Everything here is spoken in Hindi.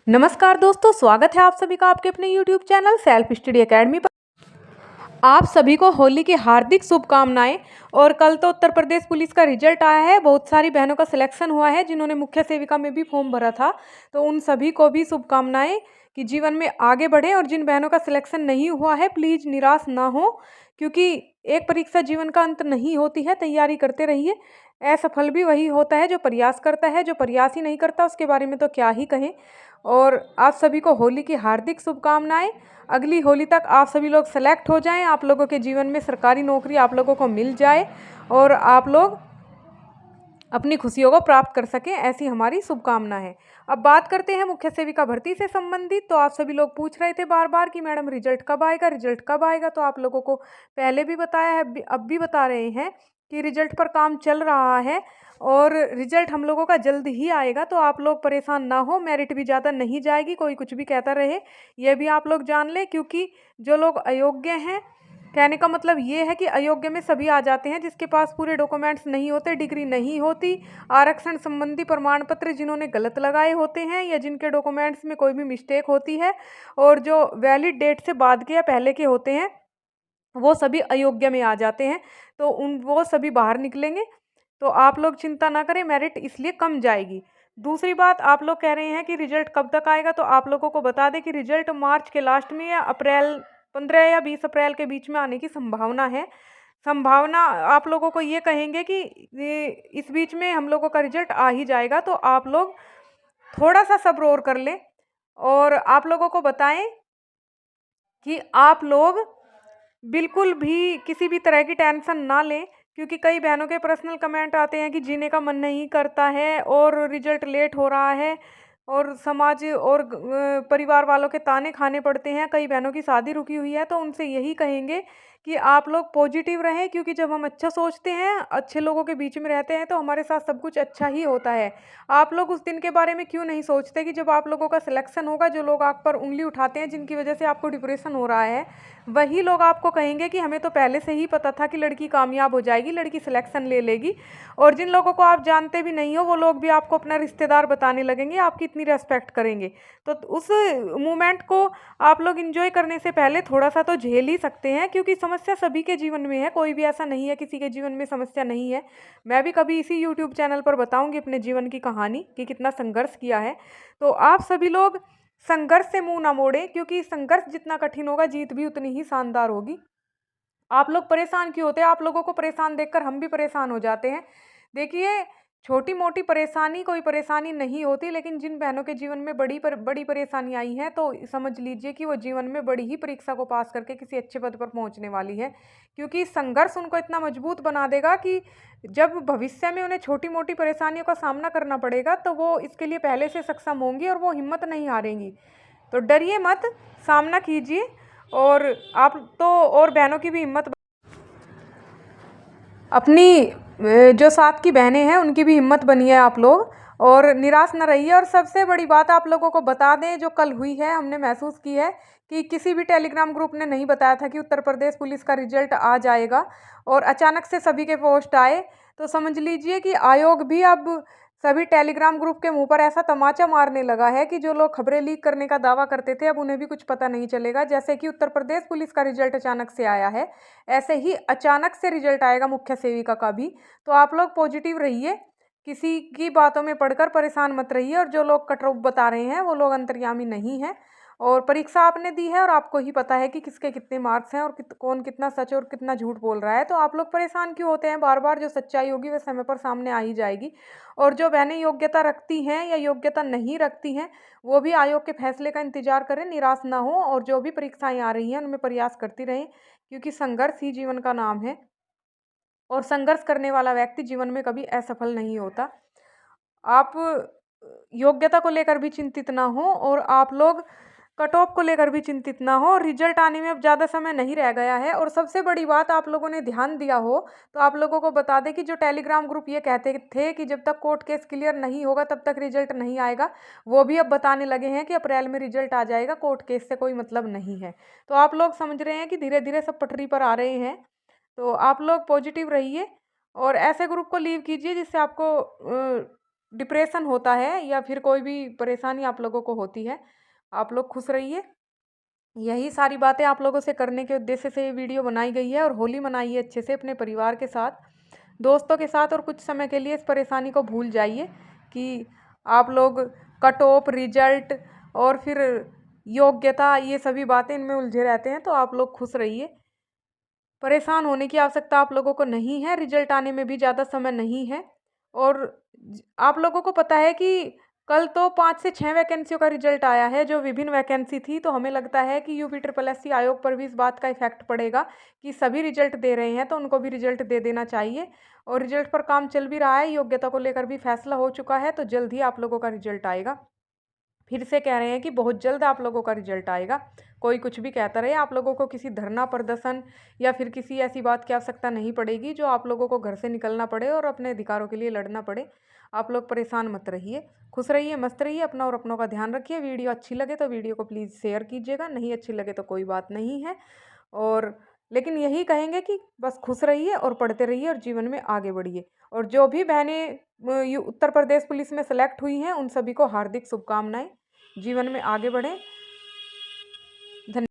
नमस्कार दोस्तों, स्वागत है आप सभी का आपके अपने YouTube channel self study academy पर। आप सभी को होली की हार्दिक शुभकामनाएं। और कल तो उत्तर प्रदेश पुलिस का रिजल्ट आया है। बहुत सारी बहनों का सिलेक्शन हुआ है जिन्होंने मुख्य सेविका में भी फॉर्म भरा था। तो उन सभी को भी शुभकामनाएं कि जीवन में आगे बढ़ें। और जिन बहनों का सिलेक्शन नहीं हुआ है प्लीज़ निराश ना हो, क्योंकि एक परीक्षा जीवन का अंत नहीं होती है। तैयारी करते रहिए। असफल भी वही होता है जो प्रयास करता है, जो प्रयास ही नहीं करता उसके बारे में तो क्या ही कहें। और आप सभी को होली की हार्दिक शुभकामनाएं। अगली होली तक आप सभी लोग सेलेक्ट हो जाएं, आप लोगों के जीवन में सरकारी नौकरी आप लोगों को मिल जाए और आप लोग अपनी खुशियों को प्राप्त कर सकें, ऐसी हमारी शुभकामना है। अब बात करते हैं मुख्य सेविका भर्ती से संबंधित। तो आप सभी लोग पूछ रहे थे बार बार कि मैडम रिजल्ट कब आएगा, रिजल्ट कब आएगा। तो आप लोगों को पहले भी बताया है, अब भी बता रहे हैं कि रिजल्ट पर काम चल रहा है और रिजल्ट हम लोगों का जल्द ही आएगा। तो आप लोग परेशान ना हो, मेरिट भी ज़्यादा नहीं जाएगी, कोई कुछ भी कहता रहे यह भी आप लोग जान लें। क्योंकि जो लोग अयोग्य हैं, कहने का मतलब ये है कि अयोग्य में सभी आ जाते हैं जिसके पास पूरे डॉक्यूमेंट्स नहीं होते, डिग्री नहीं होती, आरक्षण संबंधी प्रमाण पत्र जिन्होंने गलत लगाए होते हैं या जिनके डॉक्यूमेंट्स में कोई भी मिस्टेक होती है और जो वैलिड डेट से बाद के या पहले के होते हैं वो सभी अयोग्य में आ जाते हैं। तो वो सभी बाहर निकलेंगे। तो आप लोग चिंता ना करें, मेरिट इसलिए कम जाएगी। दूसरी बात, आप लोग कह रहे हैं कि रिजल्ट कब तक आएगा। तो आप लोगों को बता दें कि रिजल्ट मार्च के लास्ट में या अप्रैल 15 या 20 अप्रैल के बीच में आने की संभावना है। संभावना आप लोगों को ये कहेंगे कि इस बीच में हम लोगों का रिजल्ट आ ही जाएगा। तो आप लोग थोड़ा सा सब्र और कर लें। और आप लोगों को बताएं कि आप लोग बिल्कुल भी किसी भी तरह की टेंशन ना लें, क्योंकि कई बहनों के पर्सनल कमेंट आते हैं कि जीने का मन नहीं करता है और रिजल्ट लेट हो रहा है और समाज और परिवार वालों के ताने खाने पड़ते हैं। कई बहनों की शादी रुकी हुई है। तो उनसे यही कहेंगे कि आप लोग पॉजिटिव रहें, क्योंकि जब हम अच्छा सोचते हैं, अच्छे लोगों के बीच में रहते हैं तो हमारे साथ सब कुछ अच्छा ही होता है। आप लोग उस दिन के बारे में क्यों नहीं सोचते कि जब आप लोगों का सिलेक्शन होगा, जो लोग आप पर उंगली उठाते हैं जिनकी वजह से आपको डिप्रेशन हो रहा है, वही लोग आपको कहेंगे कि हमें तो पहले से ही पता था कि लड़की कामयाब हो जाएगी, लड़की सिलेक्शन ले लेगी। और जिन लोगों को आप जानते भी नहीं हो वो लोग भी आपको अपना रिश्तेदार बताने लगेंगे, आपकी इतनी रेस्पेक्ट करेंगे। तो उस मोमेंट को आप लोग इंजॉय करने से पहले थोड़ा सा तो झेल ही सकते हैं, क्योंकि समस्या सभी के जीवन में है। कोई भी ऐसा नहीं है किसी के जीवन में समस्या नहीं है। मैं भी कभी इसी यूट्यूब चैनल पर बताऊंगी अपने जीवन की कहानी कि कितना संघर्ष किया है। तो आप सभी लोग संघर्ष से मुंह ना मोड़ें, क्योंकि संघर्ष जितना कठिन होगा जीत भी उतनी ही शानदार होगी। आप लोग परेशान क्यों होते हैं? आप लोगों को परेशान देखकर हम भी परेशान हो जाते हैं। देखिए, छोटी मोटी परेशानी कोई परेशानी नहीं होती, लेकिन जिन बहनों के जीवन में बड़ी परेशानी आई है तो समझ लीजिए कि वो जीवन में बड़ी ही परीक्षा को पास करके किसी अच्छे पद पर पहुंचने वाली है। क्योंकि संघर्ष उनको इतना मजबूत बना देगा कि जब भविष्य में उन्हें छोटी मोटी परेशानियों का सामना करना पड़ेगा तो वो इसके लिए पहले से सक्षम होंगी और वो हिम्मत नहीं हारेंगी। तो डरिए मत, सामना कीजिए। और आप तो और बहनों की भी हिम्मत, अपनी जो साथ की बहनें हैं उनकी भी हिम्मत बनिए आप लोग, और निराश न रहिए। और सबसे बड़ी बात आप लोगों को बता दें, जो कल हुई है हमने महसूस की है कि किसी भी टेलीग्राम ग्रुप ने नहीं बताया था कि उत्तर प्रदेश पुलिस का रिजल्ट आ जाएगा और अचानक से सभी के पोस्ट आए। तो समझ लीजिए कि आयोग भी अब सभी टेलीग्राम ग्रुप के मुंह पर ऐसा तमाचा मारने लगा है कि जो लोग खबरें लीक करने का दावा करते थे अब उन्हें भी कुछ पता नहीं चलेगा। जैसे कि उत्तर प्रदेश पुलिस का रिजल्ट अचानक से आया है, ऐसे ही अचानक से रिजल्ट आएगा मुख्य सेविका का भी। तो आप लोग पॉजिटिव रहिए, किसी की बातों में पढ़कर परेशान मत रहिए। और जो लोग कटरूप बता रहे हैं वो लोग अंतर्यामी नहीं है। और परीक्षा आपने दी है और आपको ही पता है कि किसके कितने मार्क्स हैं और कौन कितना सच और कितना झूठ बोल रहा है। तो आप लोग परेशान क्यों होते हैं बार बार? जो सच्चाई होगी वह समय पर सामने आ ही जाएगी। और जो बहनें योग्यता रखती हैं या योग्यता नहीं रखती हैं वो भी आयोग के फैसले का इंतजार करें, निराश ना हो। और जो भी परीक्षाएं आ रही हैं उनमें प्रयास करती रहें, क्योंकि संघर्ष ही जीवन का नाम है और संघर्ष करने वाला व्यक्ति जीवन में कभी असफल नहीं होता। आप योग्यता को लेकर भी चिंतित ना हो और आप लोग कट ऑफ को लेकर भी चिंतित ना हो। रिजल्ट आने में अब ज़्यादा समय नहीं रह गया है। और सबसे बड़ी बात, आप लोगों ने ध्यान दिया हो तो आप लोगों को बता दें कि जो टेलीग्राम ग्रुप ये कहते थे कि जब तक कोर्ट केस क्लियर नहीं होगा तब तक रिजल्ट नहीं आएगा, वो भी अब बताने लगे हैं कि अप्रैल में रिजल्ट आ जाएगा, कोर्ट केस से कोई मतलब नहीं है। तो आप लोग समझ रहे हैं कि धीरे धीरे सब पटरी पर आ रहे हैं। तो आप लोग पॉजिटिव रहिए और ऐसे ग्रुप को लीव कीजिए जिससे आपको डिप्रेशन होता है या फिर कोई भी परेशानी आप लोगों को होती है, आप लोग खुश रहिए। यही सारी बातें आप लोगों से करने के उद्देश्य से ये वीडियो बनाई गई है। और होली मनाइए अच्छे से अपने परिवार के साथ, दोस्तों के साथ, और कुछ समय के लिए इस परेशानी को भूल जाइए कि आप लोग कट ऑफ, रिजल्ट और फिर योग्यता, ये सभी बातें इनमें उलझे रहते हैं। तो आप लोग खुश रहिए, परेशान होने की आवश्यकता आप लोगों को नहीं है। रिजल्ट आने में भी ज़्यादा समय नहीं है। और आप लोगों को पता है कि कल तो 5 से 6 वैकेंसियों का रिजल्ट आया है जो विभिन्न वैकेंसी थी। तो हमें लगता है कि यूपी आयोग पर भी इस बात का इफेक्ट पड़ेगा कि सभी रिजल्ट दे रहे हैं तो उनको भी रिजल्ट दे देना चाहिए। और रिजल्ट पर काम चल भी रहा है, योग्यता को लेकर भी फैसला हो चुका है। तो जल्द ही आप लोगों का रिजल्ट आएगा। फिर से कह रहे हैं कि बहुत जल्द आप लोगों का रिजल्ट आएगा। कोई कुछ भी कहता रहे, आप लोगों को किसी धरना प्रदर्शन या फिर किसी ऐसी बात की आवश्यकता नहीं पड़ेगी जो आप लोगों को घर से निकलना पड़े और अपने अधिकारों के लिए लड़ना पड़े। आप लोग परेशान मत रहिए, खुश रहिए, मस्त रहिए, अपना और अपनों का ध्यान रखिए। वीडियो अच्छी लगे तो वीडियो को प्लीज़ शेयर कीजिएगा, नहीं अच्छी लगे तो कोई बात नहीं है। और लेकिन यही कहेंगे कि बस खुश रहिए और पढ़ते रहिए और जीवन में आगे बढ़िए। और जो भी बहनें उत्तर प्रदेश पुलिस में सेलेक्ट हुई हैं उन सभी को हार्दिक शुभकामनाएं। जीवन में आगे बढ़ें,